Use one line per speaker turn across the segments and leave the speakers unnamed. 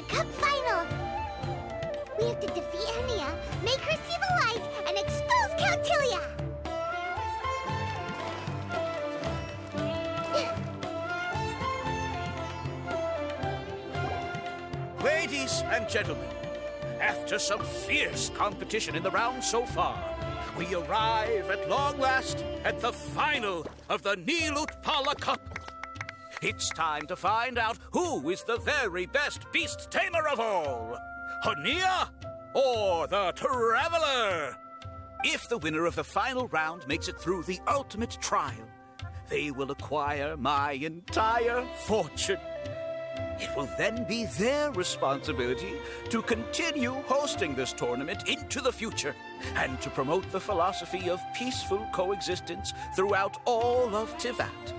Cup final! We have to defeat Hania, make her see the light, and expose Cautilia!
Ladies and gentlemen, after some fierce competition in the round so far, we arrive at long last at the final of the Nilutpala Cup. It's time to find out who is the very best beast tamer of all, Hania or the Traveler. If the winner of the final round makes it through the ultimate trial, they will acquire my entire fortune. It will then be their responsibility to continue hosting this tournament into the future and to promote the philosophy of peaceful coexistence throughout all of Tivat.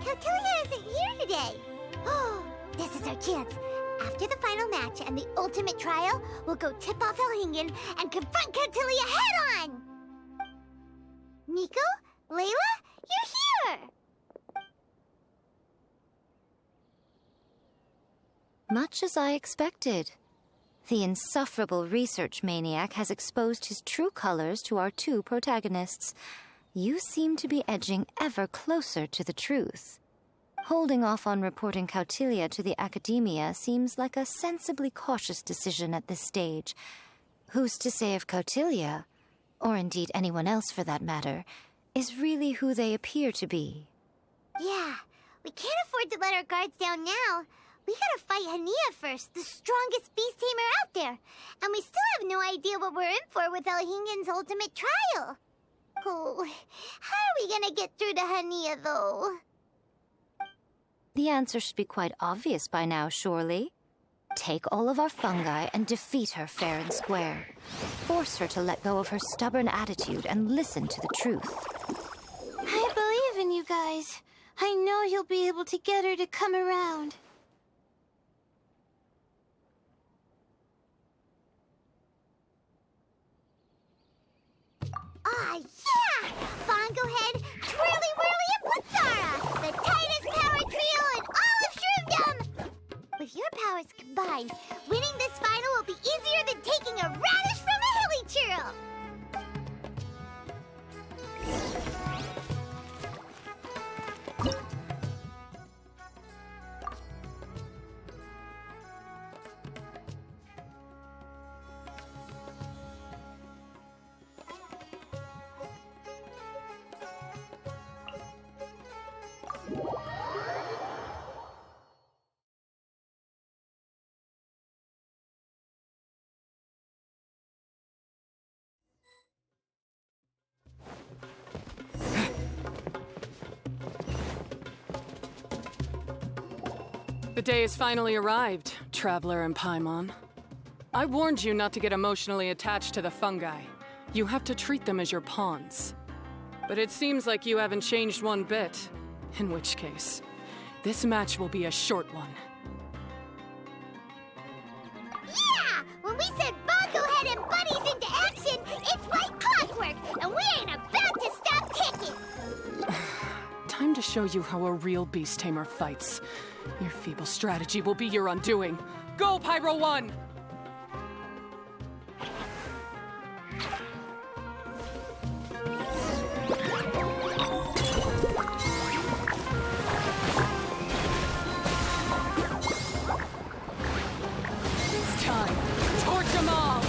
Cautilia isn't here today. Oh, this is our chance. After the final match and the ultimate trial, we'll go tip off Elhingen and confront Cautilia head-on! Nico? Layla? You're here!
Much as I expected. The insufferable research maniac has exposed his true colors to our two protagonists. You seem to be edging ever closer to the truth. Holding off on reporting Cautilia to the Academia seems like a sensibly cautious decision at this stage. Who's to say if Cautilia, or indeed anyone else for that matter, is really who they appear to be?
Yeah, we can't afford to let our guards down now. We gotta fight Hania first, the strongest beast tamer out there. And we still have no idea what we're in for with Elhingen's ultimate trial. Oh, how are we gonna get through to Hania, though?
The answer should be quite obvious by now, surely. Take all of our fungi and defeat her fair and square. Force her to let go of her stubborn attitude and listen to the truth.
I believe in you guys. I know you'll be able to get her to come around. Ah, yeah! Bongo Head, Twirly Whirly, and Blitzara! The tightest power trio in all of Shroomdom! With your powers combined, winning this final will be easier than taking a radish from a hilly churl!
The day has finally arrived, Traveler and Paimon. I warned you not to get emotionally attached to the fungi. You have to treat them as your pawns. But it seems like you haven't changed one bit. In which case, this match will be a short one.
Yeah! When we send Bongo Head and buddies into action, it's like clockwork, and we ain't about to stop ticking!
Time to show you how a real beast tamer fights. Your feeble strategy will be your undoing. Go, Pyro 1! It's time. Torch them all!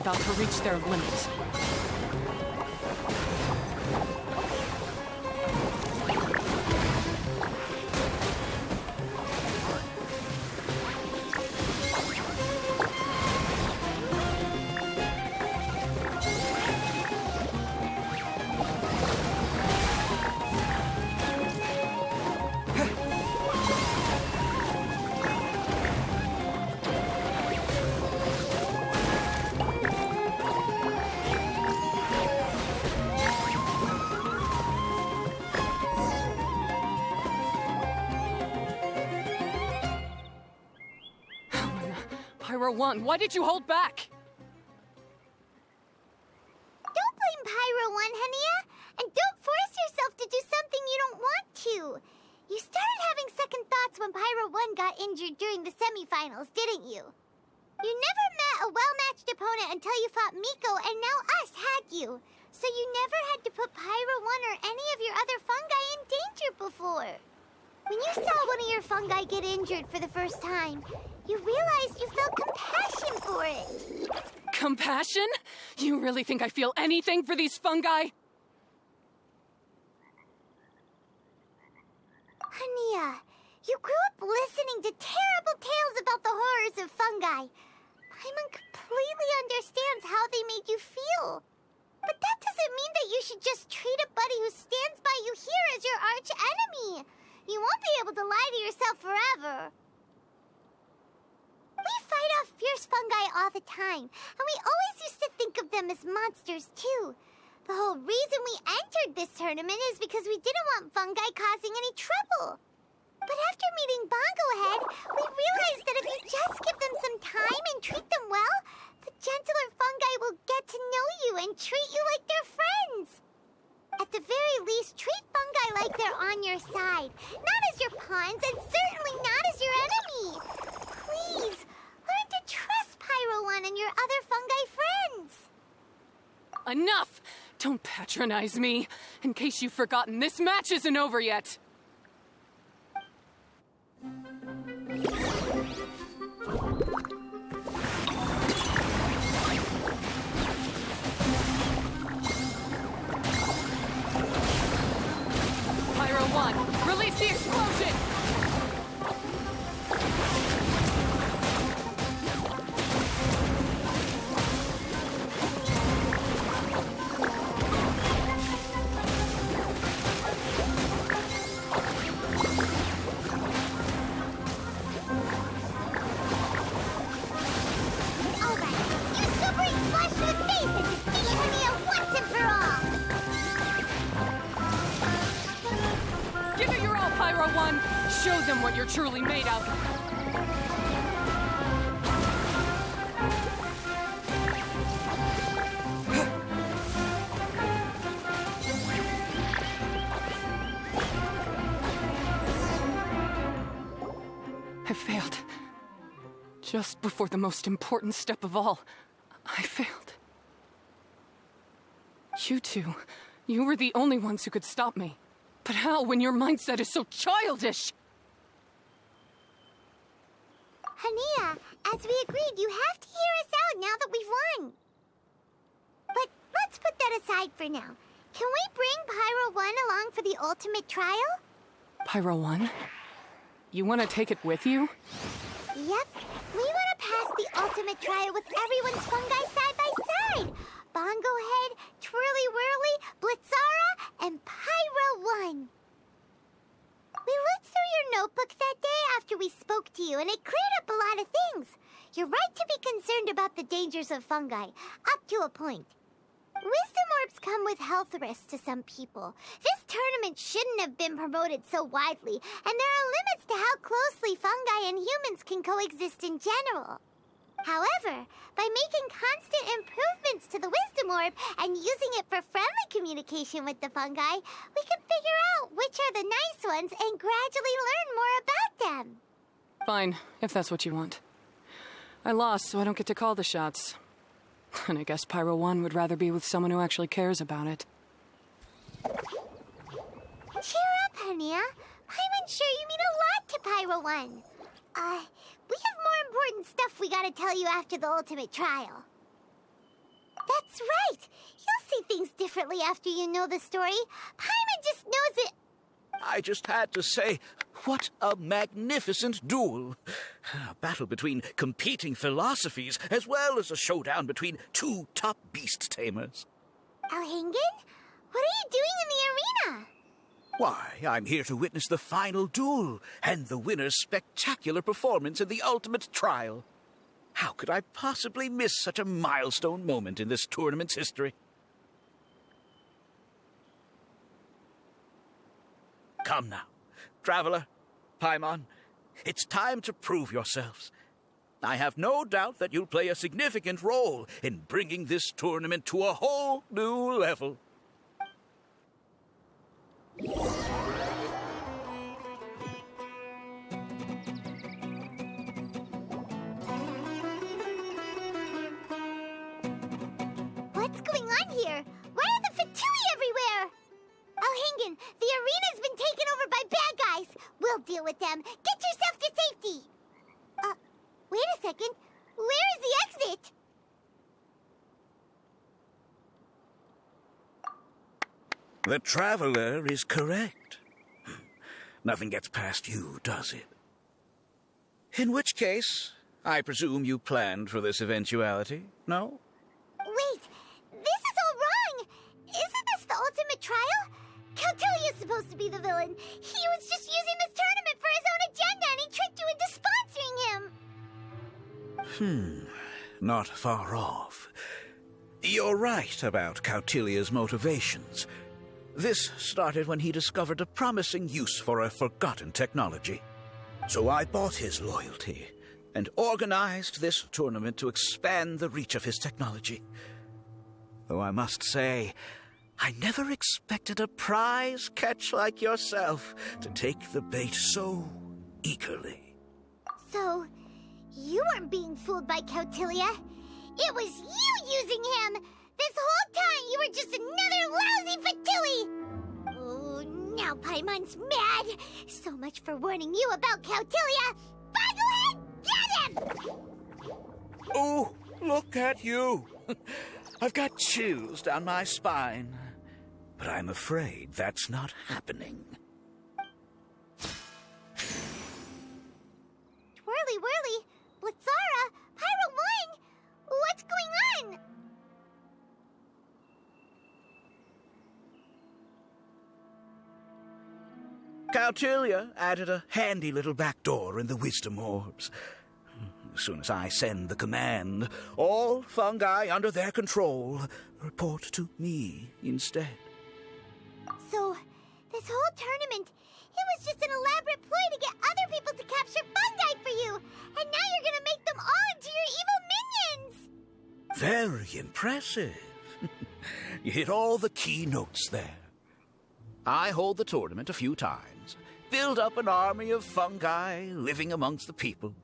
About to reach their limit. Pyro 1? Why did you hold back?
Don't blame Pyro 1, Hania. And don't force yourself to do something you don't want to. You started having second thoughts when Pyro 1 got injured during the semifinals, didn't you? You never met a well-matched opponent until you fought Miko, and now us had you. So you never had to put Pyro 1 or any of your other fungi in danger before. When you saw one of your fungi get injured for the first time, you realized you felt compassion for it.
Compassion? You really think I feel anything for these fungi?
Hania, you grew up listening to terrible tales about the horrors of fungi. Paimon completely understands how they made you feel. But that doesn't mean that you should just treat a buddy who stands by you here as your arch enemy. You won't be able to lie to yourself forever. We fight off fierce fungi all the time, and we always used to think of them as monsters too. The whole reason we entered this tournament is because we didn't want fungi causing any trouble. But after meeting Bongo Head, we realized that if you just give them some time and treat them well, the gentler fungi will get to know you and treat you like they're friends. At the very least, treat fungi like they're on your side, not as your pawns and certainly not as your enemy. Please, learn to trust Pyro 1 and your other fungi friends.
Enough! Don't patronize me. In case you've forgotten, this match isn't over yet. Pyro 1, release the explosion! Show them what you're truly made of. I failed. Just before the most important step of all, I failed. You two, you were the only ones who could stop me. But how when your mindset is so childish?
Hania, as we agreed, you have to hear us out now that we've won. But let's put that aside for now. Can we bring Pyro 1 along for the ultimate trial?
Pyro 1? You want to take it with you?
Yep. We want to pass the ultimate trial with everyone's fungi side by side. Bongo Head, Twirly Whirly, Blitzara, and Pyro 1. We looked through your notebook that day after we spoke to you, and it cleared up a lot of things. You're right to be concerned about the dangers of fungi, up to a point. Wisdom orbs come with health risks to some people. This tournament shouldn't have been promoted so widely, and there are limits to how closely fungi and humans can coexist in general. However, by making constant improvements to the Wisdom Orb and using it for friendly communication with the fungi, we can figure out which are the nice ones and gradually learn more about them.
Fine, if that's what you want. I lost, so I don't get to call the shots. And I guess Pyro 1 would rather be with someone who actually cares about it.
Cheer up, Hania. Paimon's sure you mean a lot to Pyro 1. We have more important stuff we gotta tell you after the ultimate trial. That's right. You'll see things differently after you know the story. Paimon just knows it.
I just had to say, what a magnificent duel. A battle between competing philosophies, as well as a showdown between two top beast tamers.
Alhingen? What are you doing in the arena?
Why, I'm here to witness the final duel and the winner's spectacular performance in the ultimate trial. How could I possibly miss such a milestone moment in this tournament's history? Come now, Traveler, Paimon, it's time to prove yourselves. I have no doubt that you'll play a significant role in bringing this tournament to a whole new level.
What's going on here? Why are the Fatui everywhere? Oh, Hingen, the arena's been taken over by bad guys. We'll deal with them. Get yourself to safety. Wait a second. Where is the exit?
The Traveler is correct. Nothing gets past you, does it? In which case, I presume you planned for this eventuality, no?
Wait, this is all wrong. Isn't this the ultimate trial? Cautilia's supposed to be the villain. He was just using this tournament for his own agenda, and he tricked you into sponsoring him.
Not far off. You're right about Cautilia's motivations. This started when he discovered a promising use for a forgotten technology. So I bought his loyalty and organized this tournament to expand the reach of his technology. Though I must say, I never expected a prize catch like yourself to take the bait so eagerly.
So, you weren't being fooled by Cautilia. It was you using him! This whole time you were just another lousy Fatui! Oh, now Paimon's mad! So much for warning you about Cautilia! Boglehead, get him!
Oh, look at you! I've got chills down my spine. But I'm afraid that's not happening.
Twirly whirly, Blitzara, Pyro 1! What's going on?
Cautilia added a handy little back door in the wisdom orbs. As soon as I send the command, all fungi under their control report to me instead.
So, this whole tournament, it was just an elaborate ploy to get other people to capture fungi for you! And now you're gonna make them all into your evil minions!
Very impressive. You hit all the key notes there. I hold the tournament a few times, build up an army of fungi living amongst the people,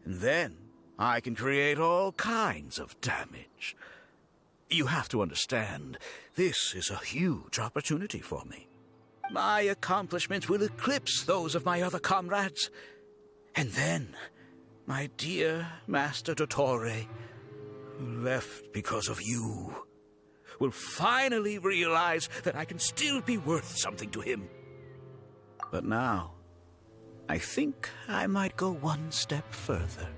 and then I can create all kinds of damage. You have to understand, this is a huge opportunity for me. My accomplishments will eclipse those of my other comrades. And then, my dear Master Dottore, who left because of you, will finally realize that I can still be worth something to him. But now, I think I might go one step further.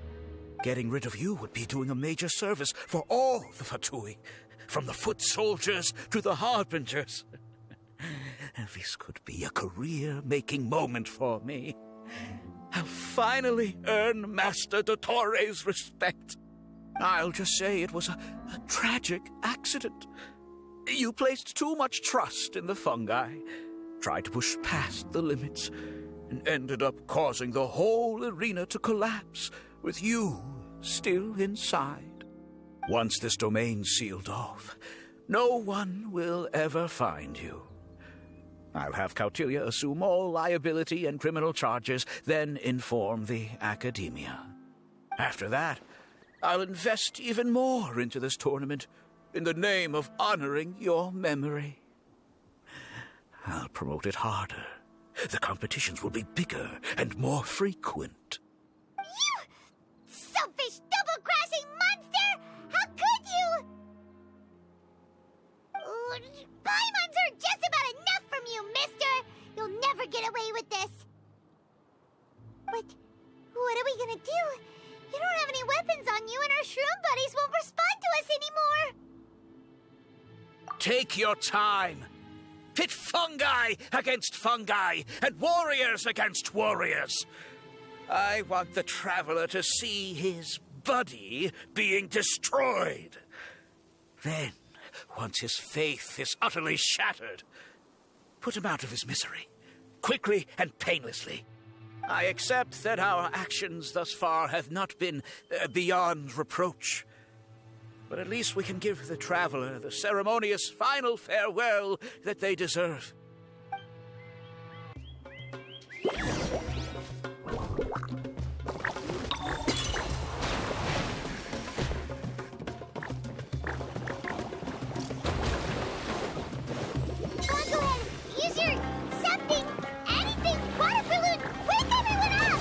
Getting rid of you would be doing a major service for all the Fatui, from the foot soldiers to the harbingers. And this could be a career-making moment for me. I'll finally earn Master Dottore's respect. I'll just say it was a tragic accident. You placed too much trust in the fungi, tried to push past the limits, and ended up causing the whole arena to collapse, with you still inside. Once this domain's sealed off, no one will ever find you. I'll have Cautilia assume all liability and criminal charges, then inform the Academia. After that, I'll invest even more into this tournament in the name of honoring your memory. I'll promote it harder. The competitions will be bigger and more frequent.
You selfish, double-crashing monster! How could you? Paimons are just about enough from you, mister! You'll never get away with this. But what are we gonna do? You don't have any weapons on you, and our shroom buddies won't respond to us anymore!
Take your time. Pit fungi against fungi, and warriors against warriors. I want the Traveler to see his buddy being destroyed. Then, once his faith is utterly shattered, put him out of his misery, quickly and painlessly. I accept that our actions thus far have not been beyond reproach. But at least we can give the traveler the ceremonious final farewell that they deserve.
Go ahead, use your something, anything, water balloon, wake everyone up!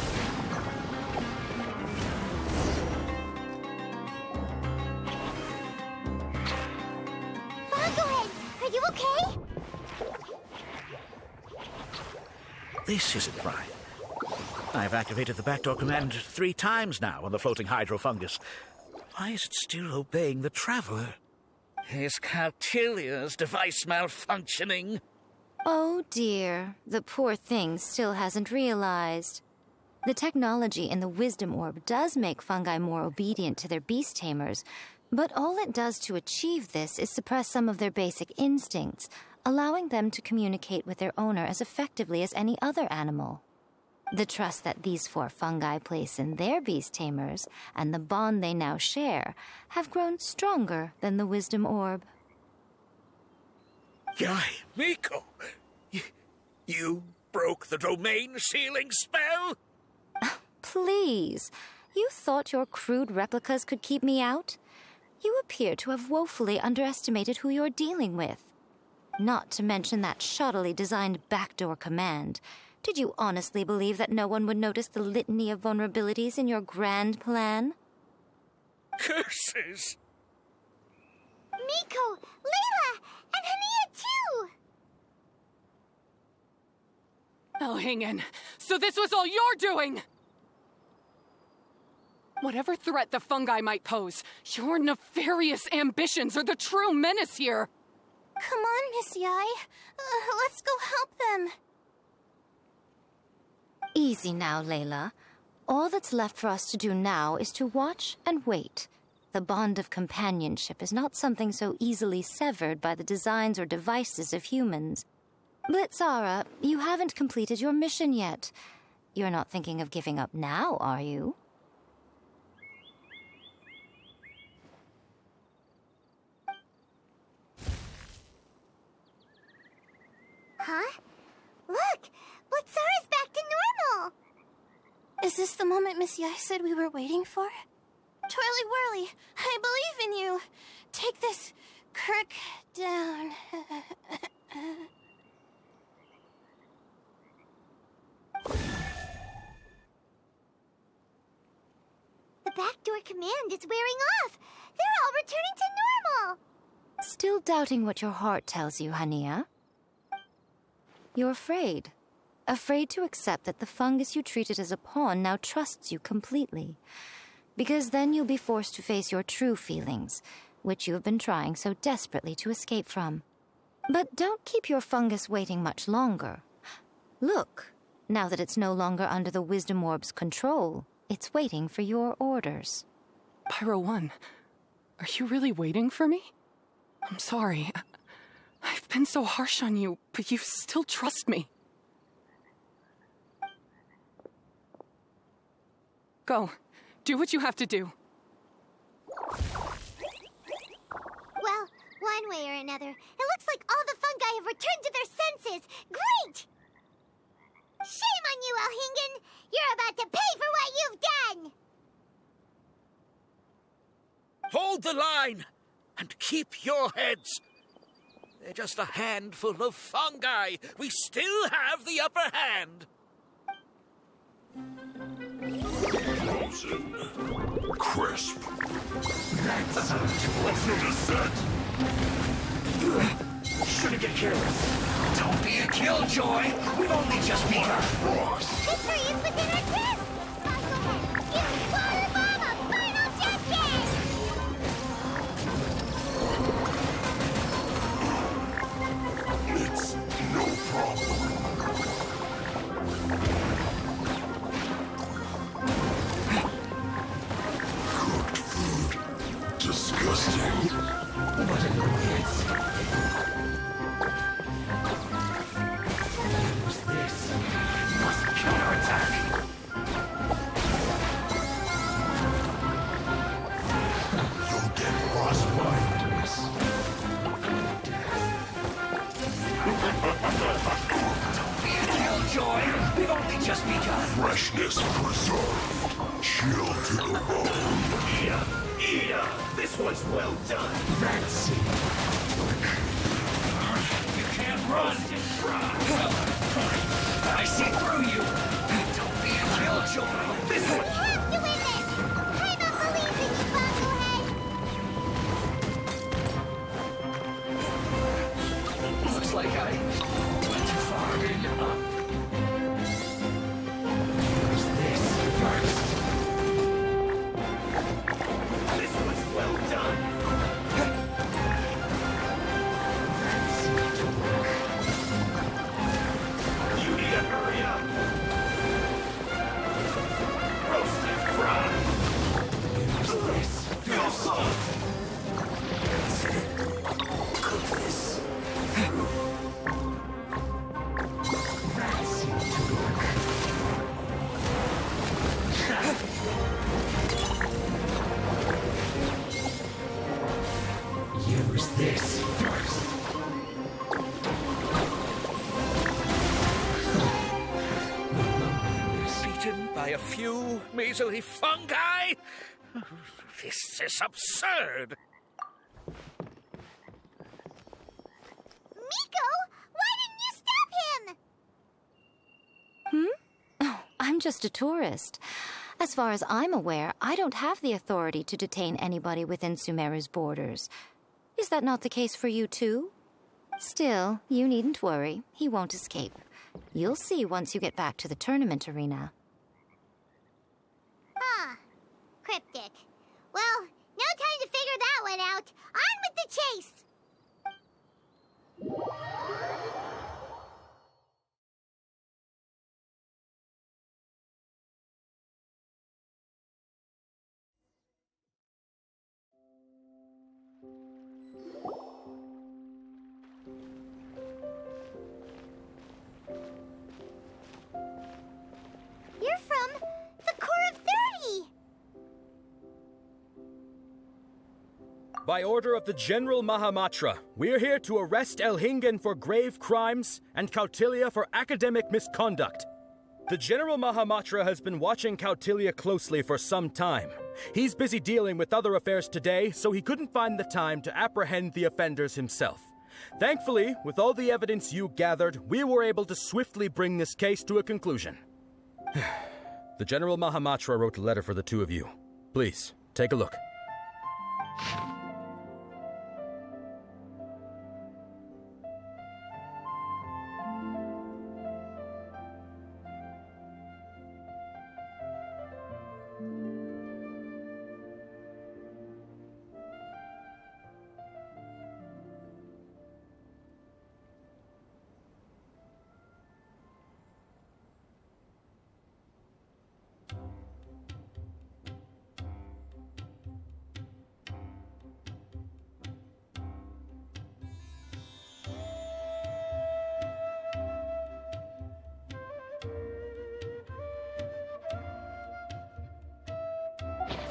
Go ahead, are you okay?
This isn't right. I've activated the backdoor command 3 times now on the floating hydrofungus. Why is it still obeying the traveler? Is Caltilia's device malfunctioning?
Oh dear, the poor thing still hasn't realized. The technology in the Wisdom Orb does make fungi more obedient to their beast tamers, but all it does to achieve this is suppress some of their basic instincts, allowing them to communicate with their owner as effectively as any other animal. The trust that these 4 fungi place in their beast tamers and the bond they now share have grown stronger than the Wisdom Orb.
Yai, Miko! You broke the domain sealing spell?
Please, you thought your crude replicas could keep me out? You appear to have woefully underestimated who you're dealing with. Not to mention that shoddily designed backdoor command. Did you honestly believe that no one would notice the litany of vulnerabilities in your grand plan?
Curses!
Miko, Layla, and Hania too!
Elhingen, so this was all you're doing! Whatever threat the fungi might pose, your nefarious ambitions are the true menace here!
Come on, Miss Yai. Let's go help them.
Easy now, Layla. All that's left for us to do now is to watch and wait. The bond of companionship is not something so easily severed by the designs or devices of humans. Blitzara, you haven't completed your mission yet. You're not thinking of giving up now, are you?
Huh? Look! Blitzara's back to normal! Is this the moment Miss Yai said we were waiting for? Twirly Whirly, I believe in you! Take this Kirk down. The backdoor command is wearing off! They're all returning to normal!
Still doubting what your heart tells you, Hania? You're afraid. Afraid to accept that the fungus you treated as a pawn now trusts you completely. Because then you'll be forced to face your true feelings, which you have been trying so desperately to escape from. But don't keep your fungus waiting much longer. Look, now that it's no longer under the Wisdom Orb's control, it's waiting for your orders.
Pyro 1, are you really waiting for me? I'm sorry. I've been so harsh on you, but you still trust me. Go. Do what you have to do.
Well, one way or another, it looks like all the fungi have returned to their senses. Great! Shame on you, Elhingen! You're about to pay for what you've done!
Hold the line and keep your heads. They're just a handful of fungi. We still have the upper hand.
Frozen. Crisp. That's what's your descent. Shouldn't get careless. Don't be a killjoy. We've only just begun. Frost.
Victory is within our grasp! Use water bomb of final judgment!
It's no problem. Cooked food. Disgusting. What annoyance. Use this. Must counterattack. just begun.
Freshness preserved. Chill to the bone.
Ida, this was well done. That's it. You can't run. I see through you. Don't be a killjoy. This
We
one.
have to win this! Paimon believes in you, Bobblehead!
Looks like I went too far. Use this first. This was well done. You need to hurry up. Roast and fry. Use this. Feel salt. Cook this. Use this first.
Beaten by a few measly fungi? This is absurd.
Miko, why didn't you stop him?
I'm just a tourist. As far as I'm aware, I don't have the authority to detain anybody within Sumeru's borders. Is that not the case for you too? Still, you needn't worry. He won't escape. You'll see once you get back to the tournament arena.
Huh. Cryptic. Well, no time to figure that one out. On with the chase! You're from the Corps of 30!
By order of the General Mahamatra, we're here to arrest Elhingen for grave crimes and Kautilya for academic misconduct. The General Mahamatra has been watching Kautilya closely for some time. He's busy dealing with other affairs today, so he couldn't find the time to apprehend the offenders himself. Thankfully, with all the evidence you gathered, we were able to swiftly bring this case to a conclusion. The General Mahamatra wrote a letter for the two of you. Please, take a look.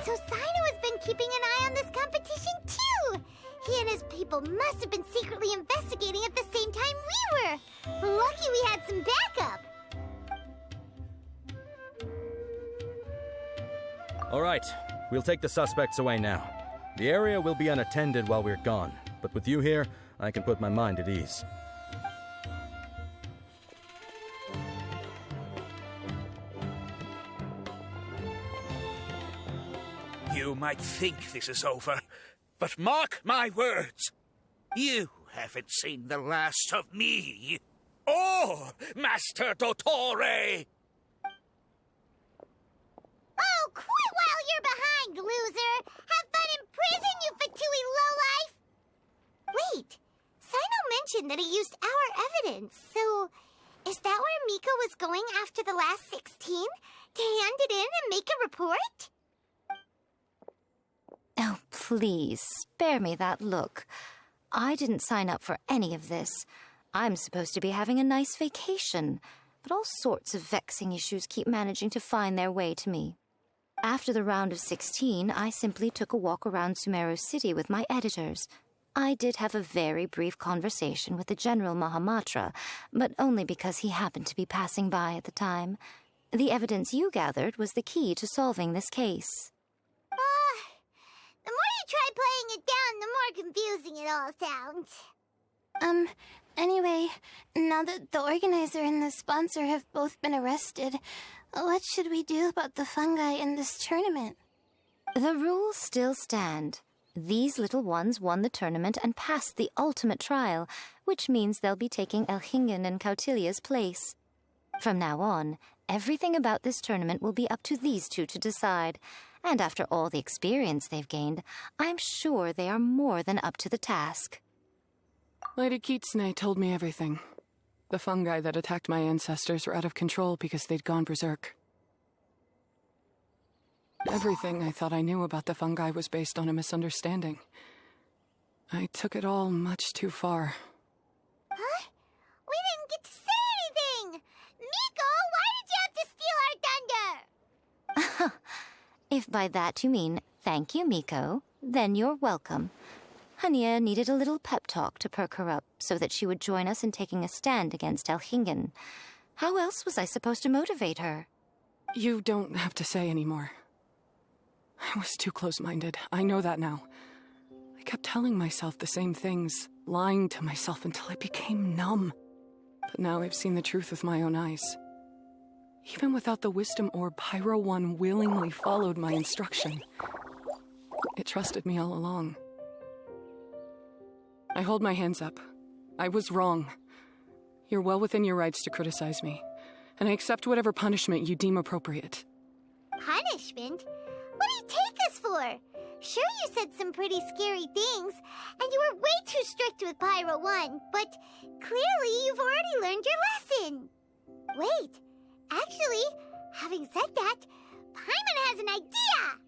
So Sino has been keeping an eye on this competition too! He and his people must have been secretly investigating at the same time we were! Lucky we had some backup!
All right, we'll take the suspects away now. The area will be unattended while we're gone, but with you here, I can put my mind at ease.
You might think this is over, but mark my words. You haven't seen the last of me. Or Master Dottore!
Oh, quit while you're behind, loser! Have fun in prison, you Fatui lowlife! Wait, Sino mentioned that he used our evidence, so is that where Miko was going after the last 16? To hand it in and make a report?
Oh, please, spare me that look. I didn't sign up for any of this. I'm supposed to be having a nice vacation, but all sorts of vexing issues keep managing to find their way to me. After the round of 16, I simply took a walk around Sumeru City with my editors. I did have a very brief conversation with the General Mahamatra, but only because he happened to be passing by at the time. The evidence you gathered was the key to solving this case.
The more you try playing it down, the more confusing it all sounds.
Anyway, now that the organizer and the sponsor have both been arrested, what should we do about the fungi in this tournament?
The rules still stand. These little ones won the tournament and passed the ultimate trial, which means they'll be taking Elhingen and Cautilia's place. From now on, everything about this tournament will be up to these two to decide. And after all the experience they've gained, I'm sure they are more than up to the task.
Lady Kitsune told me everything. The fungi that attacked my ancestors were out of control because they'd gone berserk. Everything I thought I knew about the fungi was based on a misunderstanding. I took it all much too far.
Huh? We didn't get to say anything! Miko, why did you have to steal our thunder?
If by that you mean thank you, Miko, then you're welcome. Hania needed a little pep talk to perk her up so that she would join us in taking a stand against Elhingen. How else was I supposed to motivate her?
You don't have to say anymore. I was too close-minded. I know that now. I kept telling myself the same things, lying to myself until I became numb. But now I've seen the truth with my own eyes. Even without the wisdom orb, Pyro 1 willingly followed my instruction. It trusted me all along. I hold my hands up. I was wrong. You're well within your rights to criticize me, and I accept whatever punishment you deem appropriate.
Punishment? What do you take us for? Sure, you said some pretty scary things, and you were way too strict with Pyro 1, but clearly you've already learned your lesson. Wait, actually, having said that, Paimon has an idea!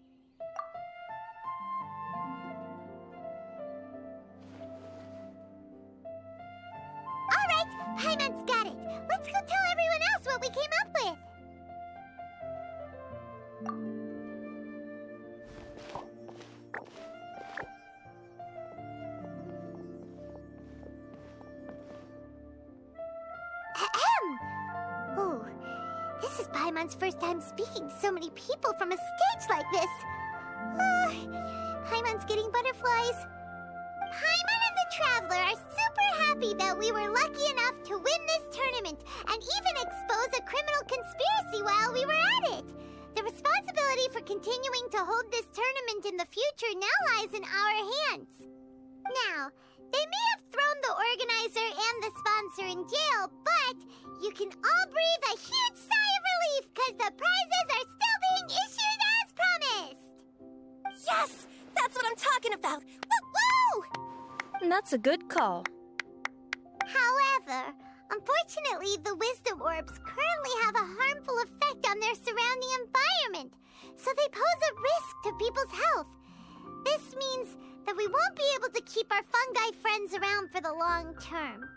Alright, Paimon's got it. Let's go tell everyone else what we came up with. Ooh, this is Paimon's first time speaking to so many people from a stage like this. Paimon's getting butterflies. Paimon and the Traveler are super happy that we were lucky enough to win this tournament and even expose a criminal conspiracy while we were at it. The responsibility for continuing to hold this tournament in the future now lies in our hands. Now, they may have thrown the organizer and the sponsor in jail, but you can all breathe a huge sigh of relief because the prizes are still being issued as promised!
Yes! That's what I'm talking about! Woo-woo!
That's a good call.
However, unfortunately, the wisdom orbs currently have a harmful effect on their surrounding environment, so they pose a risk to people's health. This means that we won't be able to keep our fungi friends around for the long term.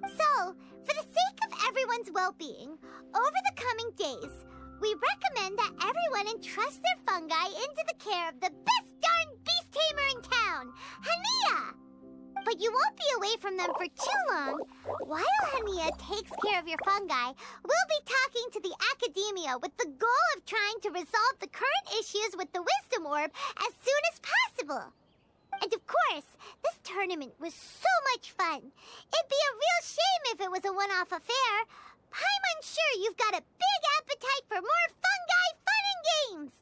So, for the sake of everyone's well-being, over the coming days, we recommend that everyone entrust their fungi into the care of the best darn beast tamer in town, Hania! But you won't be away from them for too long. While Hania takes care of your fungi, we'll be talking to the academia with the goal of trying to resolve the current issues with the wisdom orb as soon as possible. And of course, this tournament was so much fun. It'd be a real shame if it was a one-off affair. I'm sure you've got a big appetite for more fungi fun and games.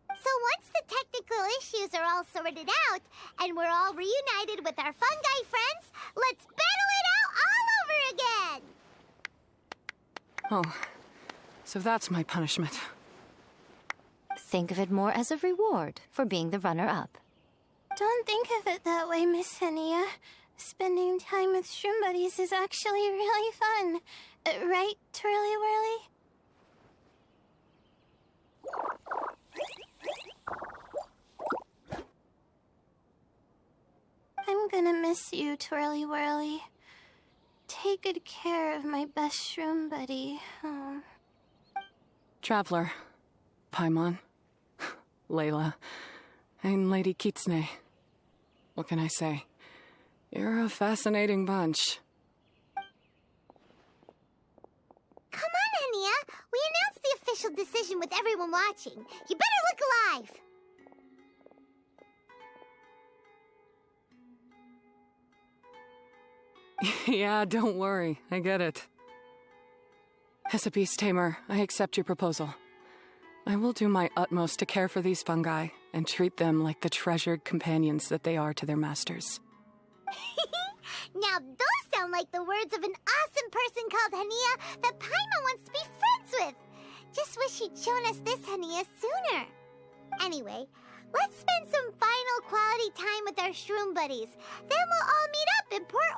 So once the technical issues are all sorted out, and we're all reunited with our fungi friends, let's battle it out all over again!
Oh, so that's my punishment.
Think of it more as a reward for being the runner-up.
Don't think of it that way, Miss Hania. Spending time with shroom buddies is actually really fun. Right, Twirly Whirly? I'm gonna miss you, Twirly Whirly. Take good care of my best shroom buddy. Oh.
Traveler, Paimon, Layla, and Lady Kitsune. What can I say? You're a fascinating bunch.
Come on, Hania. We announced the official special decision with everyone watching. You better look alive.
Yeah, don't worry. I get it. As a beast tamer, I accept your proposal. I will do my utmost to care for these fungi and treat them like the treasured companions that they are to their masters.
Now those sound like the words of an awesome person called Hania that Paimon wants to be friends with. Just wish he'd shown us this Hania sooner. Anyway, let's spend some final quality time with our shroom buddies. Then we'll all meet up in Port